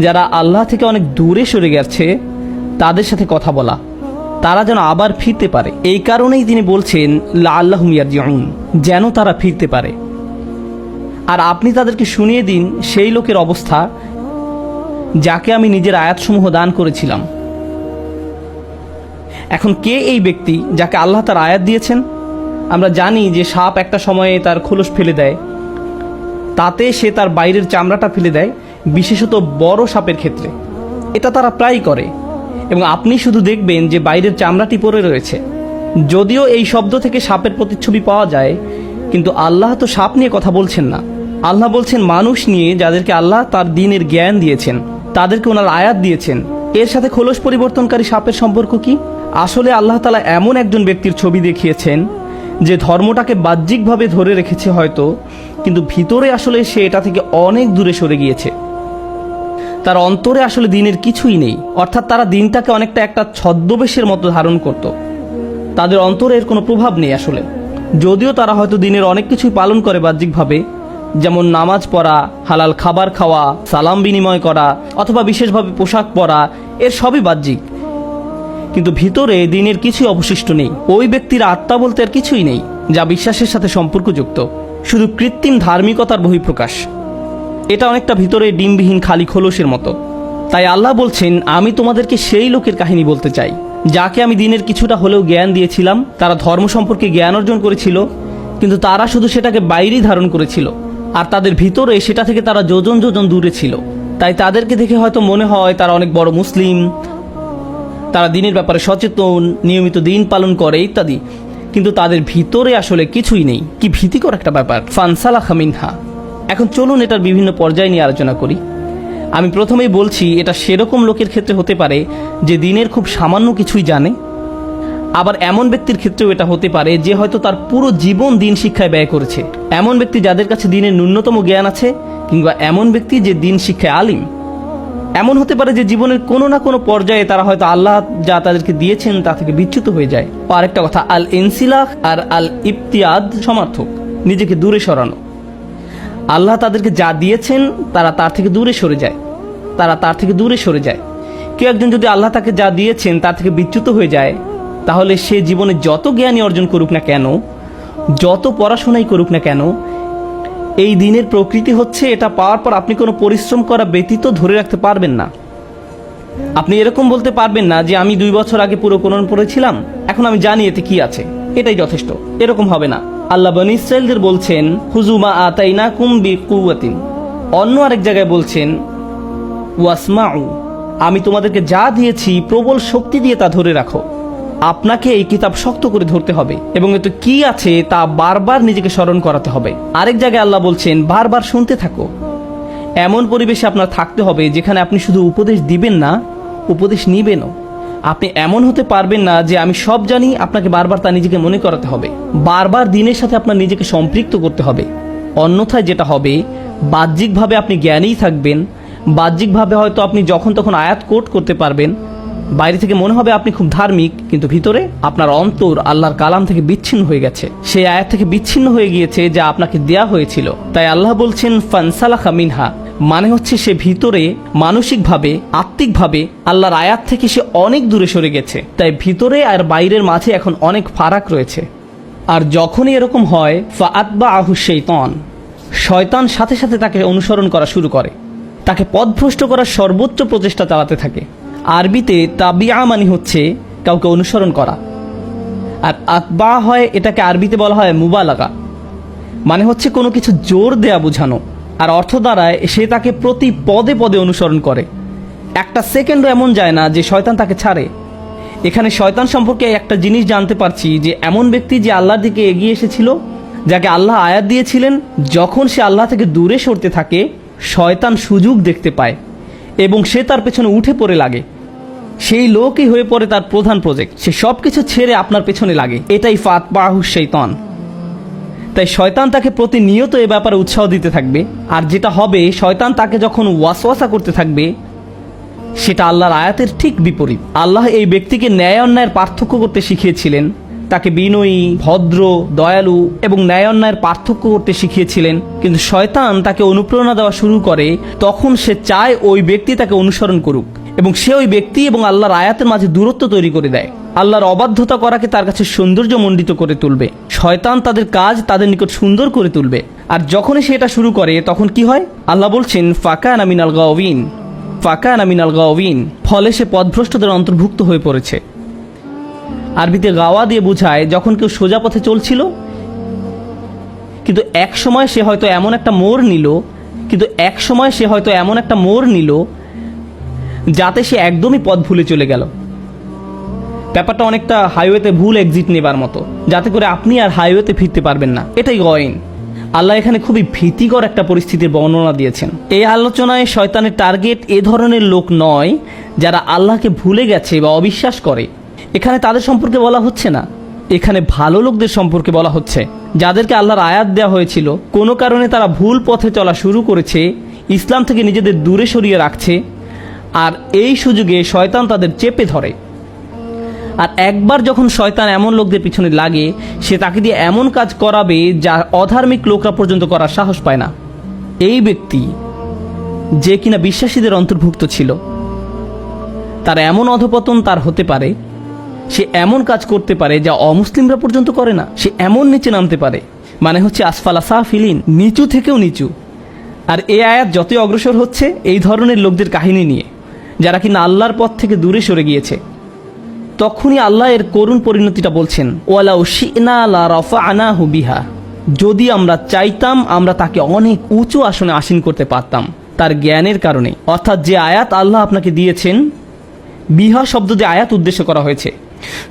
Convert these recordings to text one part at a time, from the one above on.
যারা আল্লাহ থেকে অনেক দূরে সরে গেছে তাদের সাথে কথা বলা, তারা যেন আবার ফিরতে পারে। এই কারণেই তিনি বলছেন লাআল্লাহুম ইয়ারজিউন, যেন তারা ফিরতে পারে। আর আপনি তাদেরকে শুনিয়ে দিন সেই লোকের অবস্থা যাকে আমি নিজের আয়াতসমূহ দান করেছিলাম। এখন কে এই ব্যক্তি যাকে আল্লাহ তার আয়াত দিয়েছেন? আমরা জানি যে সাপ একটা সময়ে তার খোলস ফেলে দেয়, তাতে সে তার বাইরের চামড়াটা ফেলে দেয়, বিশেষত বড় সাপের ক্ষেত্রে এটা তারা প্রায়ই করে। এবং আপনি শুধু দেখবেন যে বাইরের চামড়াটি পড়ে রয়েছে। যদিও এই শব্দ থেকে সাপের প্রতিচ্ছবি পাওয়া যায়, কিন্তু আল্লাহ তো সাপ নিয়ে কথা বলছেন না। আল্লাহ বলছেন মানুষ নিয়ে, যাদেরকে আল্লাহ তার দ্বীনের জ্ঞান দিয়েছেন, তাদেরকে ওনার আয়াত দিয়েছেন। এর সাথে খোলস পরিবর্তনকারী সাপের সম্পর্ক কি? আসলে আল্লাহ তাআলা এমন একজন ব্যক্তির ছবি দেখিয়েছেন যে ধর্মটাকে বাহ্যিকভাবে ধরে রেখেছে হয়তো, কিন্তু ভিতরে আসলে সে এটা থেকে অনেক দূরে সরে গিয়েছে। তার অন্তরে আসলে দ্বীনের কিছুই নেই, অর্থাৎ তারা দ্বীনটাকে অনেকটা একটা ছদ্মবেশের মতো ধারণ করত। তাদের অন্তরে এর কোনো প্রভাব নেই আসলে। যদিও তারা হয়তো দ্বীনের অনেক কিছুই পালন করে বাহ্যিকভাবে, যেমন নামাজ পড়া, হালাল খাবার খাওয়া, সালাম বিনিময় করা, অথবা বিশেষভাবে পোশাক পরা, এর সবই বাহ্যিক, কিন্তু ভিতরে দ্বীনের কিছুই অবশিষ্ট নেই। ওই ব্যক্তির আত্মা বলতে আর কিছুই নেই যা বিশ্বাসের সাথে সম্পর্কযুক্ত, শুধু কৃত্রিম ধার্মিকতার বহিঃপ্রকাশ। এটা অনেকটা ভিতরে ডিমবিহীন খালি খোলসের মতো। তাই আল্লাহ বলছেন, আমি তোমাদেরকে সেই লোকের কাহিনী বলতে চাই যাকে আমি দ্বীনের কিছুটা হলেও জ্ঞান দিয়েছিলাম। তারা ধর্ম সম্পর্কে জ্ঞান অর্জন করেছিল, কিন্তু তারা শুধু সেটাকে বাইরেই ধারণ করেছিল, আর তাদের ভিতরে সেটা থেকে তারা যোজন যোজন দূরে ছিল। তাই তাদেরকে দেখে হয়তো মনে হয় তারা অনেক বড় মুসলিম, তারা দ্বীনের ব্যাপারে সচেতন, নিয়মিত দ্বীন পালন করে ইত্যাদি, কিন্তু তাদের ভিতরে আসলে কিছুই নেই। কি ভীতিকর একটা ব্যাপার। ফানসালাখা মিনহা। এখন চলুন এটার বিভিন্ন পর্যায় নিয়ে আলোচনা করি। আমি প্রথমেই বলছি, এটা সেরকম লোকের ক্ষেত্রে হতে পারে যে দ্বীনের খুব সামান্য কিছুই জানে। আবার এমন ব্যক্তির ক্ষেত্রেও এটা হতে পারে যে হয়তো তার পুরো জীবন দ্বীন শিক্ষায় ব্যয় করেছে। এমন ব্যক্তি যাদের কাছে দ্বীনের ন্যূনতম জ্ঞান আছে, কিংবা এমন ব্যক্তি যে দ্বীন শিক্ষায় আলিম। এমন হতে পারে যে জীবনের কোনো না কোনো পর্যায়ে তারা হয়তো আল্লাহ যা তাদেরকে দিয়েছেন তা থেকে বিচ্যুত হয়ে যায়। আরেকটা কথা, আল ইনসিলাহ আর আল ইবতিয়াদ সমার্থক, নিজেকে দূরে সরানো। আল্লাহ তাদেরকে যা দিয়েছেন তারা তার থেকে দূরে সরে যায়, কেউ একজন যদি আল্লাহ তাকে যা দিয়েছেন তার থেকে বিচ্যুত হয়ে যায়, তাহলে সে জীবনে যত জ্ঞানই অর্জন করুক না কেন, যত পড়াশোনাই করুক না কেন, এই দ্বীনের প্রকৃতি হচ্ছে এটা পাওয়ার পর আপনি কোনো পরিশ্রম করা ব্যতীত ধরে রাখতে পারবেন না। আপনি এরকম বলতে পারবেন না যে আমি 2 বছর আগে পুরো কোরআন পড়েছিলাম, এখন আমি জানি এতে কি আছে, এটাই যথেষ্ট। এরকম হবে না। আল্লাহ বনী ইসরাঈলদের বলছেন, হুজুমা আতাইনাকুম বিকুওয়াতিন। অন্য আরেক জায়গায় বলছেন, ওয়াসমাউ, আমি তোমাদেরকে যা দিয়েছি প্রবল শক্তি দিয়ে তা ধরে রাখো। আপনাকে এই কিতাব শক্ত করে ধরতে হবে এবং এতে কি আছে তা বারবার নিজেকে স্মরণ করাতে হবে। আরেক জায়গায় আল্লাহ বলছেন, বারবার শুনতে থাকো। এমন পরিবেশে আপনার থাকতে হবে যেখানে আপনি শুধু উপদেশ দিবেন না, উপদেশ নিবেনও। আপনি এমন হতে পারবেন না যে আমি সব জানি, আপনাকে বারবার তা নিজেকে মনে করাতে হবে, বারবার দ্বীনের সাথে আপনার নিজেকে সম্পৃক্ত করতে হবে। অন্যথায় যেটা হবে, বাহ্যিকভাবে আপনি জ্ঞানীই থাকবেন, বাহ্যিকভাবে হয়তো আপনি যখন তখন আয়াত কোট করতে পারবেন, বাইরে থেকে মনে হবে আপনি খুব ধার্মিক, কিন্তু ভিতরে আপনার অন্তর আল্লাহর কালাম থেকে বিচ্ছিন্ন হয়ে গেছে, সেই আয়াত থেকে বিচ্ছিন্ন হয়ে গিয়েছে যা আপনাকে দেয়া হয়েছিল। তাই আল্লাহ বলছেন ফানসালাখা মিনহা, মানে হচ্ছে সে ভিতরে মানসিকভাবে, আত্মিকভাবে আল্লাহর আয়াত থেকে সে অনেক দূরে সরে গেছে। তাই ভিতরে আর বাইরের মাঝে এখন অনেক ফারাক রয়েছে। আর যখনই এরকম হয়, ফাআতবাআহু শাইতান, শয়তান সাথে সাথে তাকে অনুসরণ করা শুরু করে, তাকে পথভ্রষ্ট করার সর্বোচ্চ প্রচেষ্টা চালাতে থাকে। আরবিতে তাবিআ মানে হচ্ছে কাউকে অনুসরণ করা, আর আতবা হয়, এটাকে আরবিতে বলা হয় মুবালাগা, মানে হচ্ছে কোনো কিছু জোর দেয়া বোঝানো। আর অর্থ দ্বারায় সে তাকে প্রতি পদে পদে অনুসরণ করে, একটা সেকেন্ডও এমন যায় না যে শয়তান তাকে ছাড়ে। এখানে শয়তান সম্পর্কে একটা জিনিস জানতে পারছি যে এমন ব্যক্তি যে আল্লাহর দিকে এগিয়ে এসেছিল, যাকে আল্লাহ আয়াত দিয়েছিলেন, যখন সে আল্লাহ থেকে দূরে সরতে থাকে, শয়তান সুযোগ দেখতে পায় এবং সে তার পেছনে উঠে পড়ে লাগে। সেই লোকই হয়ে পড়ে তার প্রধান প্রজেক্ট, সে সব কিছু ছেড়ে আপনার পেছনে লাগে। এটাই ফাতবাহু শাইতান। তাই শয়তান তাকে প্রতিনিয়ত এ ব্যাপারে উৎসাহ দিতে থাকবে। আর যেটা হবে, শয়তান তাকে যখন ওয়াসওয়াসা করতে থাকবে, সেটা আল্লাহর আয়াতের ঠিক বিপরীত। আল্লাহ এই ব্যক্তিকে ন্যায় অন্যায়ের পার্থক্য করতে শিখিয়েছিলেন, তাকে বিনয়ী, ভদ্র, দয়ালু এবং ন্যায় অন্যায়ের পার্থক্য করতে শিখিয়েছিলেন। কিন্তু শয়তান তাকে অনুপ্রেরণা দেওয়া শুরু করে, তখন সে চায় ওই ব্যক্তি তাকে অনুসরণ করুক এবং সে ওই ব্যক্তি এবং আল্লাহর আয়াতের মাঝে দূরত্ব তৈরি করে দেয়। আল্লাহর অবাধ্যতা করাকে তার কাছে সৌন্দর্যমণ্ডিত করে তুলবে। শয়তান তাদের কাজ তাদের নিকট সুন্দর করে তুলবে। আর যখনই সে এটা শুরু করে তখন কি হয়? আল্লাহ বলছেন ফাকানা মিনাল গাওয়িন, ফাকানা মিনাল গাওয়িন, ফলে সে পথভ্রষ্টদের অন্তর্ভুক্ত হয়ে পড়েছে। আরবিতে গাওয়া দিয়ে বোঝায় যখন কেউ সোজা পথে চলছিল কিন্তু এক সময় সে হয়তো এমন একটা মোড় নিল যাতে সে একদমই পথ ভুলে চলে গেল। ব্যাপারটা অনেকটা হাইওয়েতে ভুল এক্সিট নেবার মতো, যাতে করে আপনি আর হাইওয়েতে ফিরতে পারবেন না। এটাই গাওয়িন। আল্লাহ এখানে খুবই ভীতিকর একটা পরিস্থিতির বর্ণনা দিয়েছেন। এই আলোচনায় শয়তানের টার্গেট এ ধরনের লোক নয় যারা আল্লাহকে ভুলে গেছে বা অবিশ্বাস করে। এখানে তাদের সম্পর্কে বলা হচ্ছে না, এখানে ভালো লোকদের সম্পর্কে বলা হচ্ছে, যাদেরকে আল্লাহর আয়াত দেওয়া হয়েছিল। কোনো কারণে তারা ভুল পথে চলা শুরু করেছে, ইসলাম থেকে নিজেদের দূরে সরিয়ে রাখছে, আর এই সুযোগে শয়তান তাদের চেপে ধরে। আর একবার যখন শয়তান এমন লোকদের পিছনে লাগে, সে তাকে দিয়ে এমন কাজ করাবে যা অধার্মিক লোকরা পর্যন্ত করার সাহস পায় না। এই ব্যক্তি যে কিনা বিশ্বাসীদের অন্তর্ভুক্ত ছিল, তার এমন অধপতন তার হতে পারে, সে এমন কাজ করতে পারে যা অমুসলিমরা পর্যন্ত করে না। সে এমন নিচে নামতে পারে, মানে হচ্ছে আসফালা সাফিলিন, নিচু থেকেও নিচু। আর এই আয়াত যতই অগ্রসর হচ্ছে এই ধরনের লোকদের কাহিনী নিয়ে, যারা কিনা আল্লাহর পথ থেকে দূরে সরে গিয়েছে, তখনই আল্লাহ এর করুণ পরিণতিটা বলছেন, ওয়ালাউ শি'না লা রাফা'নাহু বিহা, যদি আমরা চাইতাম আমরা তাকে অনেক উঁচু আসনে আসীন করতে পারতাম তার জ্ঞানের কারণে। অর্থাৎ যে আয়াত আল্লাহ আপনাকে দিয়েছেন, বিহা শব্দ দিয়ে আয়াত উদ্দেশ্য করা হয়েছে।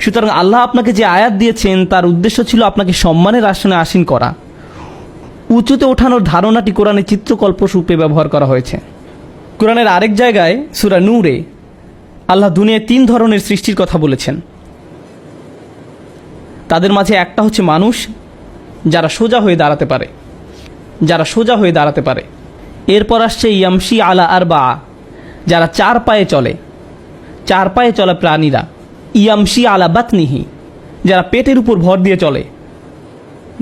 সুতরাং আল্লাহ আপনাকে যে আয়াত দিয়েছেন তার উদ্দেশ্য ছিল আপনাকে সম্মানের আসনে আসীন করা। উঁচুতে ওঠানোর ধারণাটি কোরআনে চিত্রকল্প রূপে ব্যবহার করা হয়েছে। কোরআনের আরেক জায়গায় সূরা নূরে আল্লাহ দুনিয়ায় 3 ধরনের সৃষ্টির কথা বলেছেন। তাদের মাঝে একটা হচ্ছে মানুষ, যারা সোজা হয়ে দাঁড়াতে পারে। এরপর আসছে ইয়ামশি আলা আরবা, যারা 4 পায়ে চলে প্রাণীরা। ইয়ামশি আলা বাতনিহি, যারা পেটের উপর ভর দিয়ে চলে,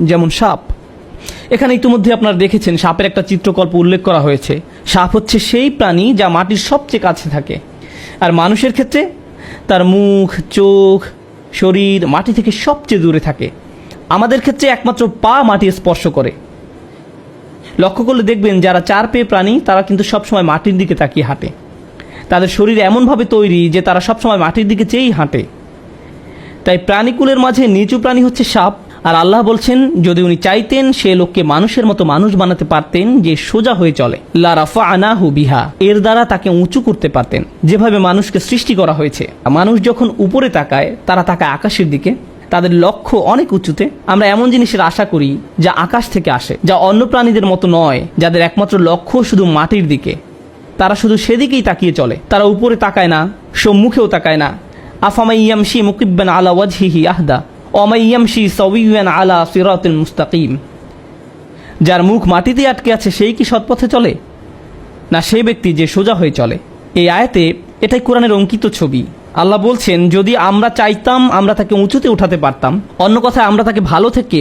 যেমন সাপ। এখানে ইতিমধ্যে আপনারা দেখেছেন সাপের একটা চিত্রকল্প উল্লেখ করা হয়েছে। সাপ হচ্ছে সেই প্রাণী যা মাটির সবচেয়ে কাছে থাকে, আর মানুষের ক্ষেত্রে তার মুখ, চোখ, শরীর মাটি থেকে সবচেয়ে দূরে থাকে। আমাদের ক্ষেত্রে একমাত্র পা মাটি স্পর্শ করে। লক্ষ্য করলে দেখবেন যারা 4 পেয়ে প্রাণী তারা কিন্তু সবসময় মাটির দিকে তাকিয়ে হাঁটে। তাদের শরীর এমনভাবে তৈরি যে তারা সবসময় মাটির দিকে চেয়েই হাঁটে। তাই প্রাণীকুলের মাঝে নিচু প্রাণী হচ্ছে সাপ। আর আল্লাহ বলছেন যদি উনি চাইতেন সে লোককে মানুষের মতো মানুষ বানাতে পারতেন যে সোজা হয়ে চলে। লা রাফা'নাহু বিহা, এর দ্বারা তাকে উঁচু করতে পারতেন, যেভাবে মানুষকে সৃষ্টি করা হয়েছে। মানুষ যখন উপরে তাকায় তারা তাকায় আকাশের দিকে, তাদের লক্ষ্য অনেক উঁচুতে। আমরা এমন জিনিসের আশা করি যা আকাশ থেকে আসে, যা অন্য প্রাণীদের মতো নয়, যাদের একমাত্র লক্ষ্য শুধু মাটির দিকে। তারা শুধু সেদিকেই তাকিয়ে চলে, তারা উপরে তাকায় না, সম্মুখেও তাকায় না। আফামাই ইয়ামশি মুকিব্বান আলা ওয়াজহিহি আহদা ওয়ামাই ইয়ামশি সাওয়িয়ান আলা সিরাতিল মুস্তাকিম, যার মুখ মাটিতে আটকে আছে সেই কি সৎপথে চলে, না সেই ব্যক্তি যে সোজা হয়ে চলে। এই আয়াতে এটাই কোরআনের অঙ্কিত ছবি। আল্লাহ বলছেন যদি আমরা চাইতাম আমরা তাকে উঁচুতে উঠাতে পারতাম, অন্য কথায় আমরা তাকে ভালো থেকে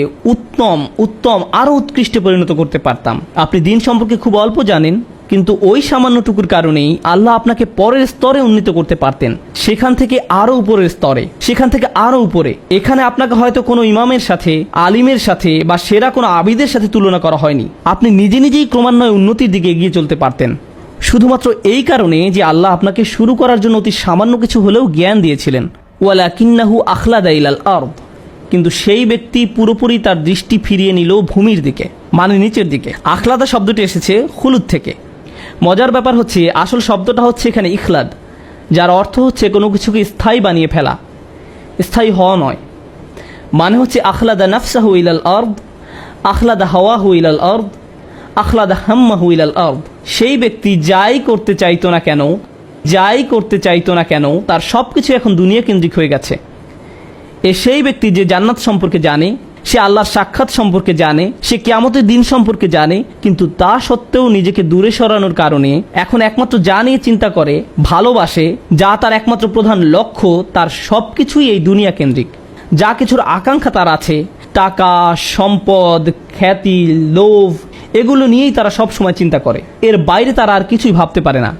উত্তম আরো উৎকৃষ্টে পরিণত করতে পারতাম। আপনি দিন সম্পর্কে খুব অল্প জানেন, কিন্তু ওই সামান্যটুকুর কারণেই আল্লাহ আপনাকে পরের স্তরে উন্নীত করতে পারতেন, সেখান থেকে আরো উপরের স্তরে, সেখান থেকে আরো উপরে। এখানে আপনাকে হয়তো কোনো ইমামের সাথে, আলিমের সাথে বা সেরা কোনো আবিদের সাথে তুলনা করা হয়নি। আপনি নিজেই ক্রমান্বয়ে উন্নতির দিকে এগিয়ে চলতে পারতেন, শুধুমাত্র এই কারণে যে আল্লাহ আপনাকে শুরু করার জন্য অতি সামান্য কিছু হলেও জ্ঞান দিয়েছিলেন। ওয়ালাকিন্নাহু আখলাদা ইলাল আরদ, কিন্তু সেই ব্যক্তি পুরোপুরি তার দৃষ্টি ফিরিয়ে নিল ভূমির দিকে, মানে নিচের দিকে। আখলাদা শব্দটি এসেছে খুলুদ থেকে। মজার ব্যাপার হচ্ছে আসল শব্দটা হচ্ছে এখানে ইখলাদ, যার অর্থ হচ্ছে কোনো কিছুকে স্থায়ী বানিয়ে ফেলা, স্থায়ী হওয়া নয়। মানে হচ্ছে আখলাদা নাফসাহু ইলাল আরদ, আখলাদা হাওয়াহু ইলাল আরদ, আখলাদা হাম্মাহু ইলাল আরদ। সেই ব্যক্তি যাই করতে চাইতো না কেন তার সবকিছু এখন দুনিয়া কেন্দ্রিক হয়ে গেছে। সেই ব্যক্তি যে জান্নাত সম্পর্কে জানে, সে আল্লাহর সাক্ষাৎ সম্পর্কে জানে, সে কিয়ামতের দিন সম্পর্কে জানে, কিন্তু তা সত্ত্বেও নিজেকে দূরে সরানোর কারণে এখন একমাত্র যা নিয়ে চিন্তা করে, ভালোবাসে, যা তার একমাত্র প্রধান লক্ষ্য, তার সবকিছুই এই দুনিয়া কেন্দ্রিক। যা কিছুর আকাঙ্ক্ষা তার আছে, টাকা, সম্পদ, খ্যাতি, লোভ, এগুলো নিয়েই তারা সব সময় চিন্তা করে। এর বাইরে তারা আর কিছুই ভাবতে পারে না।